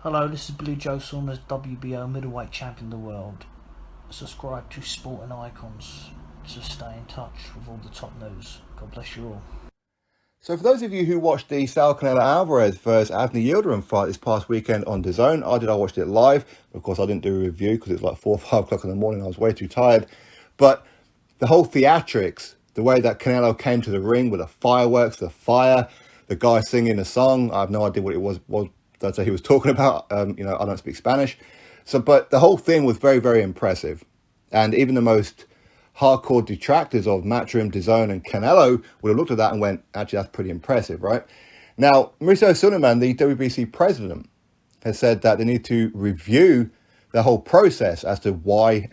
Hello, this is Blue Joe Saunders, WBO middleweight champion of the world. Subscribe to Sport and Icons to stay in touch with all the top news. God bless you all. So for those of you who watched the Saul Canelo Alvarez versus Avni Yildirim fight this past weekend on DAZN, I watched it live. Of course, I didn't do a review because it was like 4 or 5 o'clock in the morning. I was way too tired. But the whole theatrics, the way that Canelo came to the ring with the fireworks, the fire, the guy singing a song, I have no idea what it was that he was talking about. I don't speak Spanish. But the whole thing was very, very impressive. And even the most hardcore detractors of Matchroom, DAZN and Canelo would have looked at that and went, actually, that's pretty impressive, right? Now, Mauricio Sulaiman, the WBC president, has said that they need to review the whole process as to why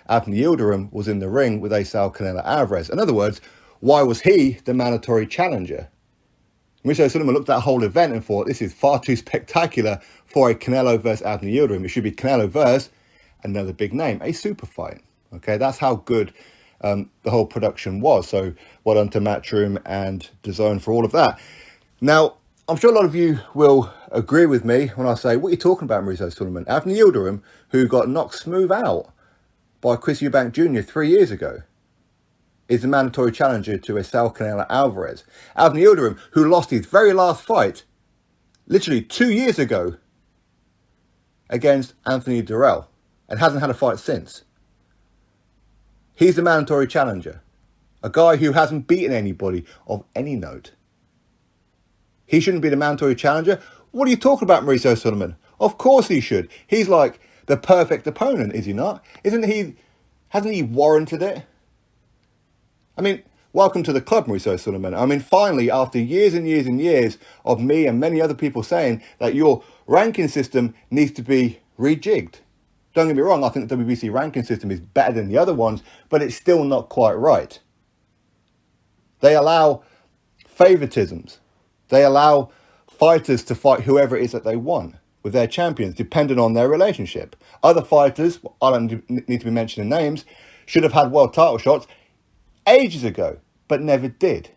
Avni Yildirim was in the ring with Saul Canelo Alvarez. In other words, why was he the mandatory challenger? Mauricio Sulaiman looked at that whole event and thought, this is far too spectacular for a Canelo versus Avni Yildirim. It should be Canelo versus another big name, a super fight. Okay, that's how good the whole production was. So well done to Matchroom and DAZN for all of that. Now, I'm sure a lot of you will agree with me when I say, what are you talking about, Mauricio Sulaiman? Avni Yildirim, who got knocked smooth out by Chris Eubank Jr. 3 years ago, is the mandatory challenger to Saul Canelo Alvarez. Avni Yildirim, who lost his very last fight literally 2 years ago against Anthony Durrell and hasn't had a fight since. He's the mandatory challenger, a guy who hasn't beaten anybody of any note. He shouldn't be the mandatory challenger. What are you talking about, Mauricio Sulaiman? Of course he should. He's like the perfect opponent, is he not? Hasn't he warranted it? I mean, welcome to the club, Mauricio Sulaiman. I mean, finally, after years and years and years of me and many other people saying that your ranking system needs to be rejigged. Don't get me wrong, I think the WBC ranking system is better than the other ones, but it's still not quite right. They allow favoritisms. They allow fighters to fight whoever it is that they want with their champions, depending on their relationship. Other fighters, I don't need to be mentioning names, should have had world title shots ages ago, but never did.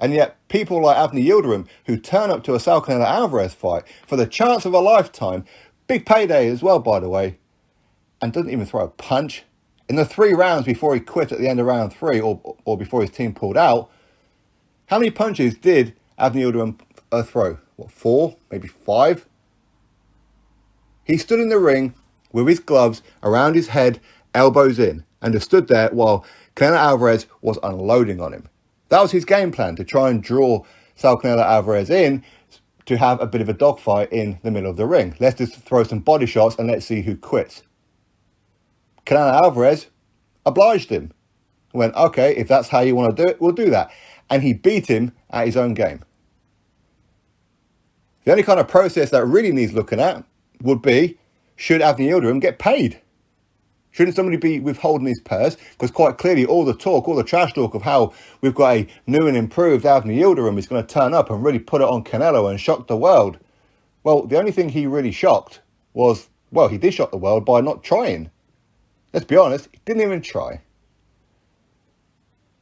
And yet, people like Avni Yildirim, who turn up to a Saul Canelo Alvarez fight for the chance of a lifetime, big payday as well, by the way, and doesn't even throw a punch. In the 3 rounds before he quit at the end of round 3, or before his team pulled out, how many punches did Avni Yildirim throw? 4? Maybe 5? He stood in the ring with his gloves around his head, elbows in, and just stood there while Canelo Alvarez was unloading on him. That was his game plan, to try and draw Saul Canelo Alvarez in to have a bit of a dogfight in the middle of the ring. Let's just throw some body shots and let's see who quits. Canelo Alvarez obliged him. Went, okay, if that's how you want to do it, we'll do that. And he beat him at his own game. The only kind of process that really needs looking at would be, should Avni Yildirim get paid? Shouldn't somebody be withholding his purse? Because quite clearly all the talk, all the trash talk of how we've got a new and improved Avni Yildirim is going to turn up and really put it on Canelo and shock the world. Well, the only thing he really shocked was, well, he did shock the world by not trying. Let's be honest, he didn't even try.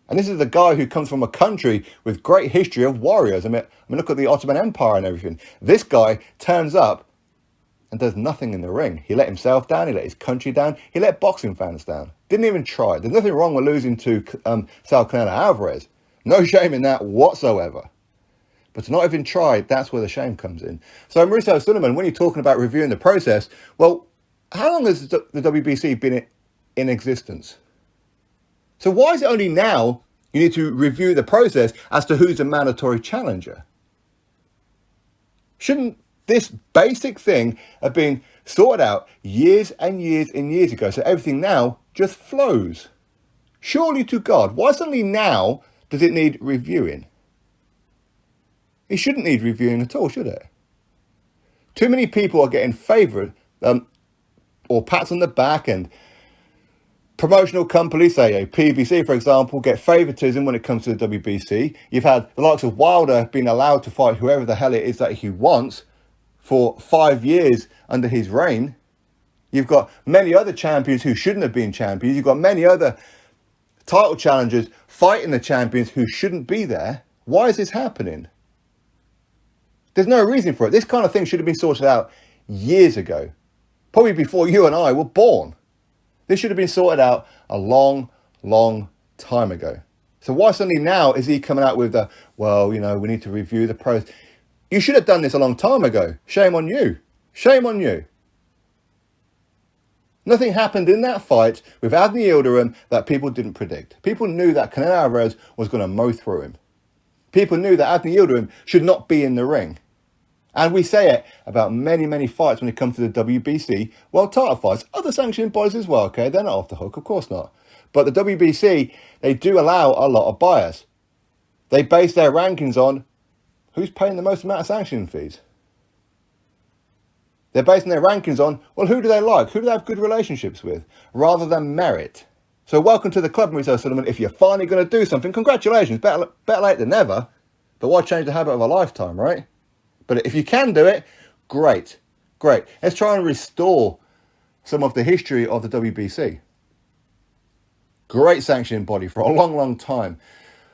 And this is the guy who comes from a country with great history of warriors. I mean, look at the Ottoman Empire and everything. This guy turns up and does nothing in the ring. He let himself down, he let his country down, he let boxing fans down. Didn't even try. There's nothing wrong with losing to Saul Canelo Alvarez. No shame in that whatsoever. But to not even try, that's where the shame comes in. So Mauricio Sulaiman, when you're talking about reviewing the process, well, how long has the WBC been in existence? So why is it only now you need to review the process as to who's a mandatory challenger? Shouldn't this basic thing have been sorted out years and years and years ago, so everything now just flows? Surely to God, why suddenly now does it need reviewing? It shouldn't need reviewing at all, should it? Too many people are getting favoured or pats on the back, and promotional companies, say a PBC, for example, get favoritism when it comes to the WBC. You've had the likes of Wilder being allowed to fight whoever the hell it is that he wants for 5 years under his reign. You've got many other champions who shouldn't have been champions. You've got many other title challengers fighting the champions who shouldn't be there. Why is this happening? There's no reason for it. This kind of thing should have been sorted out years ago, probably before you and I were born. This should have been sorted out a long, long time ago. So why suddenly now is he coming out with the, well, you know, we need to review the pros? You should have done this a long time ago. Shame on you. Shame on you. Nothing happened in that fight with Avni Yildirim that people didn't predict. People knew that Canelo Alvarez was going to mow through him. People knew that Avni Yildirim should not be in the ring. And we say it about many, many fights when it comes to the WBC world title fights. Other sanctioning bodies as well, okay? They're not off the hook, of course not. But the WBC, they do allow a lot of bias. They base their rankings on who's paying the most amount of sanctioning fees. They're basing their rankings on, well, who do they like? Who do they have good relationships with? Rather than merit. So welcome to the club, Mauricio Sulaiman. If you're finally going to do something, congratulations. Better late than never. But why change the habit of a lifetime, right? But if you can do it, great. Great. Let's try and restore some of the history of the WBC. Great sanctioning body for a long, long time.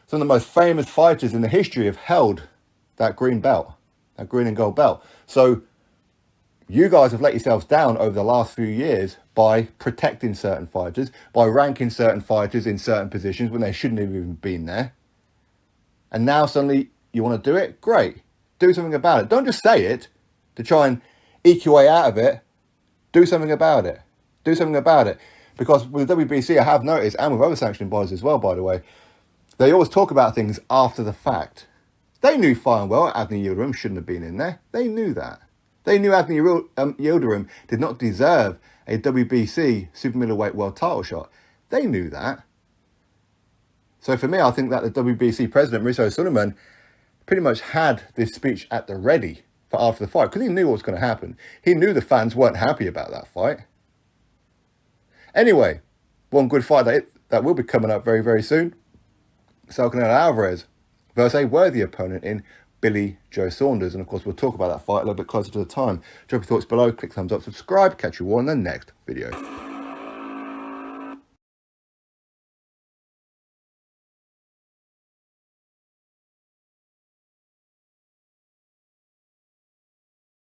Some of the most famous fighters in the history have held that green belt, that green and gold belt. So you guys have let yourselves down over the last few years by protecting certain fighters, by ranking certain fighters in certain positions when they shouldn't have even been there. And now suddenly you want to do it? Great. Do something about it. Don't just say it to try and eke your way out of it. Do something about it. Do something about it. Because with the WBC, I have noticed, and with other sanctioning bodies as well, by the way, they always talk about things after the fact. They knew fine well Avni Yildirim shouldn't have been in there. They knew that. They knew Avni Yildirim did not deserve a WBC super middleweight world title shot. They knew that. So for me, I think that the WBC President Mauricio Sulaiman pretty much had this speech at the ready for after the fight because he knew what was going to happen. He knew the fans weren't happy about that fight. Anyway, one good fight that will be coming up very, very soon. Saul Canelo Alvarez versus a worthy opponent in Billy Joe Saunders. And of course, we'll talk about that fight a little bit closer to the time. Drop your thoughts below, click thumbs up, subscribe. Catch you all in the next video.